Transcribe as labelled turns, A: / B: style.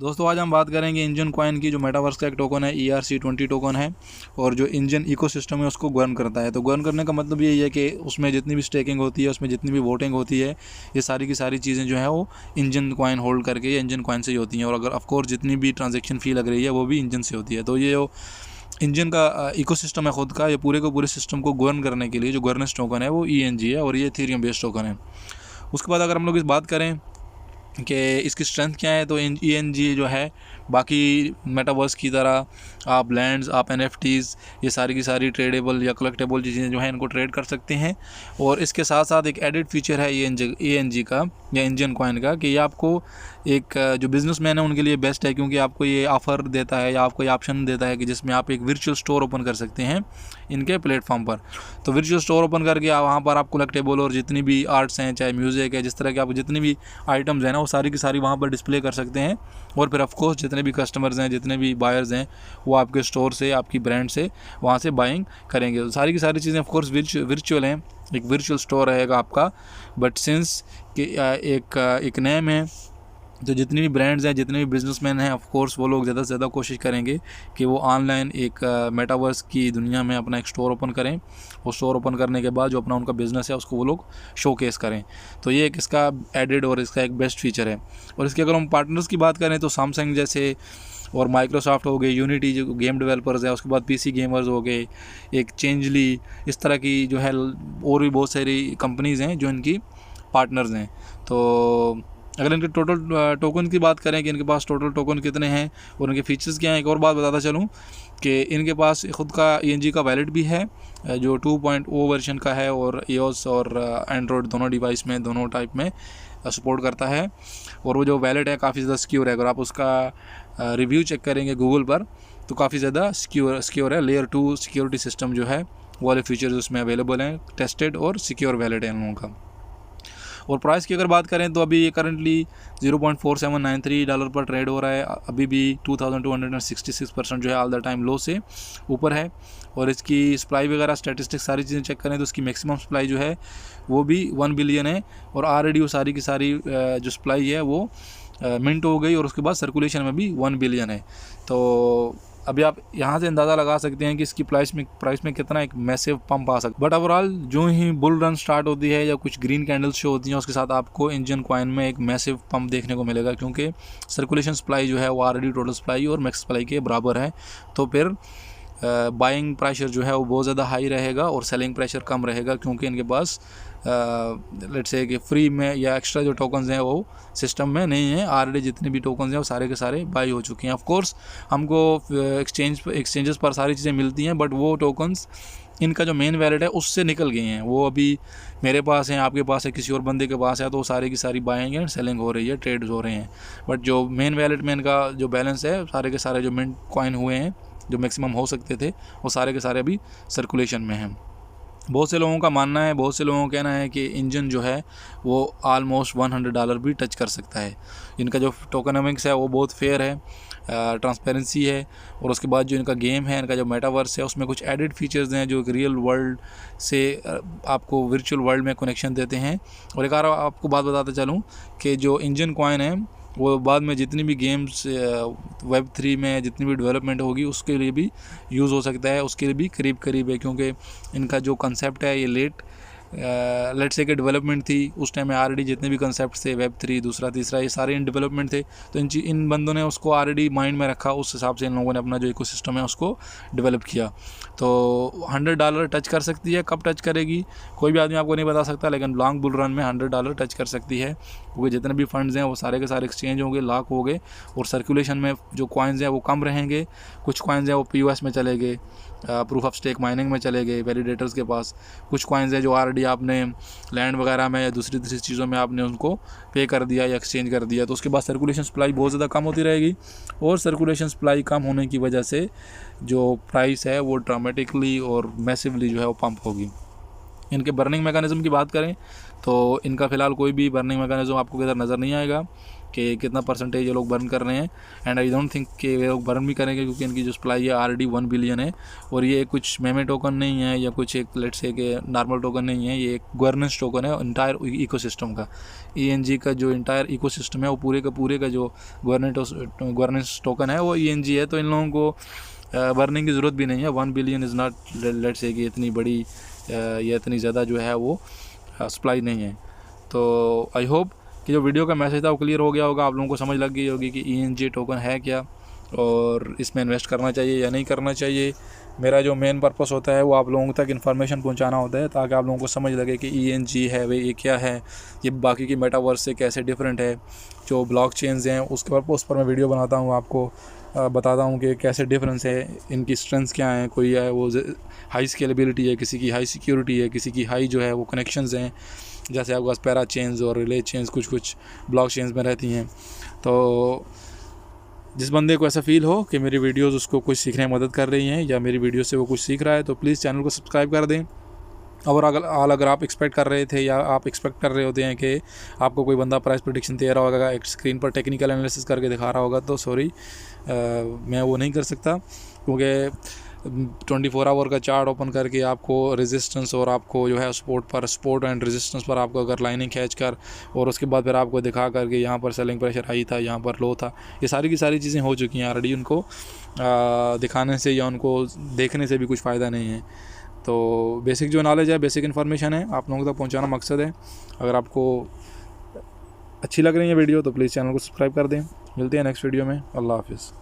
A: दोस्तों आज हम बात करेंगे इंजन कॉइन की, जो मेटावर्स का एक टोकन है ERC20 टोकन है और जो इंजन इकोसिस्टम है उसको गवर्न करता है। तो गवर्न करने का मतलब यही है कि उसमें जितनी भी स्टेकिंग होती है, उसमें जितनी भी वोटिंग होती है, ये सारी की सारी चीज़ें जो है वो इंजन कॉइन होल्ड करके इंजन कॉइन से ही होती हैं। और अगर ऑफकोर्स जितनी भी ट्रांजेक्शन फ़ी लग रही है वो भी इंजन से होती है। तो ये जो इंजन का इकोसिस्टम है खुद का, ये पूरे को पूरे सिस्टम को गवर्न करने के लिए जो गवर्नेंस टोकन है वो ENG है और ये इथेरियम बेस्ड टोकन है। उसके बाद अगर हम लोग इस बात करें कि इसकी स्ट्रेंथ क्या है, तो ENG जो है बाकी मेटावर्स की तरह आप लैंड्स, आप NFTs, ये सारी की सारी ट्रेडेबल या कलेक्टेबल चीज़ें जो हैं इनको ट्रेड कर सकते हैं। और इसके साथ साथ एक एडिड फीचर है ENG का या इंजन कॉइन का कि ये आपको एक जो बिजनेसमैन है उनके लिए बेस्ट है, क्योंकि आपको ये ऑफ़र देता है या आपको ये ऑप्शन देता है कि जिसमें आप एक वर्चुअल स्टोर ओपन कर सकते हैं इनके प्लेटफॉर्म पर। तो वर्चुअल स्टोर ओपन करके वहाँ पर आप कलेक्टेबल और जितनी भी आर्ट्स हैं, चाहे म्यूज़िक है, जिस तरह के आप जितनी भी आइटम्स हैं ना, वो सारी की सारी वहाँ पर डिस्प्ले कर सकते हैं। और फिर ऑफकोर्स जितने भी कस्टमर्स हैं, जितने भी बायर्स हैं, वो आपके स्टोर से, आपकी ब्रांड से वहाँ से बाइंग करेंगे। तो सारी की सारी चीज़ें ऑफकोर्स वर्चुअल हैं, एक वर्चुअल स्टोर रहेगा आपका। बट सिंस कि एक नेम है, तो जितनी भी ब्रांड्स हैं, जितने भी बिजनेसमैन हैं, ऑफकोर्स वो लोग ज़्यादा से ज़्यादा कोशिश करेंगे कि वो ऑनलाइन एक मेटावर्स की दुनिया में अपना एक स्टोर ओपन करें। वो स्टोर ओपन करने के बाद जो अपना उनका बिज़नेस है उसको वो लोग शोकेस करें। तो ये एक इसका एडेड और इसका एक बेस्ट फीचर है। और इसके अगर हम पार्टनर्स की बात करें तो सैमसंग जैसे और माइक्रोसॉफ्ट हो गए, यूनिटी जो गेम डेवलपर्स है, उसके बाद PC गेमर्स हो गए, एक चेंजली, इस तरह की जो है और भी बहुत सारी कंपनीज़ हैं जो इनकी पार्टनर्स हैं। तो अगर इनके टोटल टोकन की बात करें कि इनके पास टोटल टोकन कितने हैं और इनके फीचर्स क्या हैं, एक और बात बताता चलूँ कि इनके पास ख़ुद का ENG का वैलेट भी है जो 2.0 वर्जन का है और iOS और एंड्रॉयड दोनों डिवाइस में, दोनों टाइप में सपोर्ट करता है। और वो जो वैलेट है काफ़ी ज़्यादा सिक्योर है। अगर आप उसका रिव्यू चेक करेंगे गूगल पर तो काफ़ी ज़्यादा सिक्योर है। लेयर 2 सिक्योरिटी सिस्टम जो है वो वाले फीचर्स उसमें अवेलेबल हैं, टेस्टेड और सिक्योर वैलेट है इन लोगों का। और प्राइस की अगर बात करें तो अभी ये करंटली $0.4793 पर ट्रेड हो रहा है। अभी भी 2266% जो है ऑल द टाइम लो से ऊपर है। और इसकी सप्लाई वगैरह स्टैटिस्टिक्स सारी चीज़ें चेक करें तो इसकी मैक्सिमम सप्लाई जो है वो भी 1 बिलियन है। और ऑलरेडी वो सारी की सारी जो सप्लाई है वो मिंट हो गई और उसके बाद सर्कुलेशन में भी 1 बिलियन है। तो अभी आप यहाँ से अंदाज़ा लगा सकते हैं कि इसकी प्राइस में कितना एक मैसिव पंप आ सकता है। बट ओवरऑल जो ही बुल रन स्टार्ट होती है या कुछ ग्रीन कैंडल्स शो होती हैं, उसके साथ आपको इंजन कॉइन में एक मैसिव पंप देखने को मिलेगा, क्योंकि सर्कुलेशन सप्लाई जो है वो ऑलरेडी टोटल सप्लाई और मैक्स सप्लाई के बराबर है। तो फिर बाइंग प्रेशर जो है वो बहुत ज़्यादा हाई रहेगा और सेलिंग प्रेशर कम रहेगा, क्योंकि इनके पास लेट्स से कि फ्री में या एक्स्ट्रा जो टोकन्स हैं वो सिस्टम में नहीं है। ऑलरेडी जितने भी टोकन्स हैं वो सारे के सारे बाई हो चुके हैं। ऑफ कोर्स हमको एक्सचेंजेस पर सारी चीज़ें मिलती हैं, बट वो टोकन्स इनका जो मेन वैलेट है उससे निकल गए हैं। वो अभी मेरे पास हैं, आपके पास है, किसी और बंदे के पास है, तो सारी की सारी बाइंग एंड सेलिंग हो रही है, ट्रेड्स हो रहे हैं। बट जो मेन वैलेट में इनका जो बैलेंस है, सारे के सारे जो मिंट कॉइन हुए हैं जो मैक्सिमम हो सकते थे, वो सारे के सारे अभी सर्कुलेशन में हैं। बहुत से लोगों का मानना है, बहुत से लोगों का कहना है कि इंजन जो है वो ऑलमोस्ट $100 भी टच कर सकता है। इनका जो टोकनोमिक्स है वो बहुत फेयर है, ट्रांसपेरेंसी है। और उसके बाद जो इनका गेम है, इनका जो मेटावर्स है, उसमें कुछ एडिड फीचर्स हैं जो एक रियल वर्ल्ड से आपको वर्चुअल वर्ल्ड में कनेक्शन देते हैं। और एक और आपको बात बताता चलूँ कि जो इंजन कॉइन है वो बाद में जितनी भी गेम्स Web3 में जितनी भी डेवलपमेंट होगी उसके लिए भी यूज़ हो सकता है, उसके लिए भी करीब है, क्योंकि इनका जो कंसेप्ट है ये लेट्स से कि डेवलपमेंट थी उस टाइम में। ऑलरेडी जितने भी कंसेप्ट थे Web3 दूसरा तीसरा ये सारे इन डेवलपमेंट थे। तो इन बंदों ने उसको ऑलरेडी माइंड में रखा, उस हिसाब से इन लोगों ने अपना जो इकोसिस्टम है उसको डेवलप किया। तो $100 टच कर सकती है। कब टच करेगी कोई भी आदमी आपको नहीं बता सकता, लेकिन लॉन्ग बुल रन में $100 टच कर सकती है, क्योंकि जितने भी फंड्स हैं वो सारे के सारे एक्सचेंज होंगे, लॉक हो गए। और सर्कुलेशन में जो कॉइन्स हैं वो कम रहेंगे, कुछ कॉइन्स हैं वो POS में चले गए, प्रूफ ऑफ स्टेक माइनिंग में चले गए वैलिडेटर्स के पास। कुछ कॉइन्स हैं जो ऑलरेडी आपने लैंड वगैरह में या दूसरी चीज़ों में आपने उनको पे कर दिया या एक्सचेंज कर दिया। तो उसके बाद सर्कुलेशन सप्लाई बहुत ज़्यादा कम होती रहेगी, और सर्कुलेशन सप्लाई कम होने की वजह से जो प्राइस है वो ड्रामेटिकली और मैसिवली जो है वो पंप होगी। इनके बर्निंग मैकेनिज़्म की बात करें तो इनका फ़िलहाल कोई भी बर्निंग मैकेनिज़्म आपको किधर नज़र नहीं आएगा। कि कितना परसेंटेज ये लोग बर्न कर रहे हैं। एंड आई डोंट थिंक कि ये लोग बर्न भी करेंगे, क्योंकि इनकी जो सप्लाई है ऑलरेडी 1 बिलियन है। और ये कुछ मेमे टोकन नहीं है या कुछ एक लेट्स से कि नॉर्मल टोकन नहीं है, ये एक गवर्नेंस टोकन है इंटायर इकोसिस्टम का। ENG का जो इंटायर इकोसिस्टम है वो पूरे का जो गवर्नेंस टोकन है वो ENG है। तो इन लोगों को बर्निंग की ज़रूरत भी नहीं है। 1 billion is not let's say कि इतनी बड़ी या इतनी ज़्यादा जो है वो सप्लाई नहीं है। तो आई होप कि जो वीडियो का मैसेज था वो क्लियर हो गया होगा, आप लोगों को समझ लग गई होगी कि ENG टोकन है क्या और इसमें इन्वेस्ट करना चाहिए या नहीं करना चाहिए। मेरा जो मेन पर्पस होता है वो आप लोगों तक इन्फॉर्मेशन पहुंचाना होता है, ताकि आप लोगों को समझ लगे कि ENG है वे ये क्या है, ये बाकी की मेटावर्स से कैसे डिफरेंट है। जो ब्लॉक चेन्स हैं उस पर मैं वीडियो बनाता हूँ, आपको बताता हूँ कि कैसे डिफरेंस है, इनकी स्ट्रेंथ्स क्या हैं। कोई है वो हाई स्केलेबिलिटी है, किसी की हाई सिक्योरिटी है, किसी की हाई जो है वो कनेक्शंस हैं, जैसे आपके पास पैरा चेन्स और रिले चेन्स कुछ ब्लॉक चेन्स में रहती हैं। तो जिस बंदे को ऐसा फील हो कि मेरी वीडियोस उसको कुछ सीखने में मदद कर रही हैं या मेरी वीडियो से वो कुछ सीख रहा है, तो प्लीज़ चैनल को सब्सक्राइब कर दें। और अगर आप एक्सपेक्ट कर रहे थे या आप एक्सपेक्ट कर रहे होते हैं कि आपको कोई बंदा प्राइस प्रेडिक्शन दे रहा होगा, एक स्क्रीन पर टेक्निकल एनालिसिस करके दिखा रहा होगा, तो सॉरी, मैं वो नहीं कर सकता। क्योंकि 24 आवर का चार्ट ओपन करके आपको रेजिस्टेंस और आपको जो है सपोर्ट एंड रेजिस्टेंस पर आपको अगर लाइनिंग खींच कर और उसके बाद फिर आपको दिखा करके यहाँ पर सेलिंग प्रेशर हाई था, यहाँ पर लो था, ये सारी की सारी चीज़ें हो चुकी हैं ऑलरेडी। उनको दिखाने से या उनको देखने से भी कुछ फ़ायदा नहीं है। तो बेसिक जो नॉलेज है, बेसिक इन्फॉर्मेशन है, आप लोगों तक पहुँचाना मकसद है। अगर आपको अच्छी लग रही है वीडियो तो प्लीज़ चैनल को सब्सक्राइब कर दें। मिलते हैं नेक्स्ट वीडियो में। अल्लाह हाफिज़।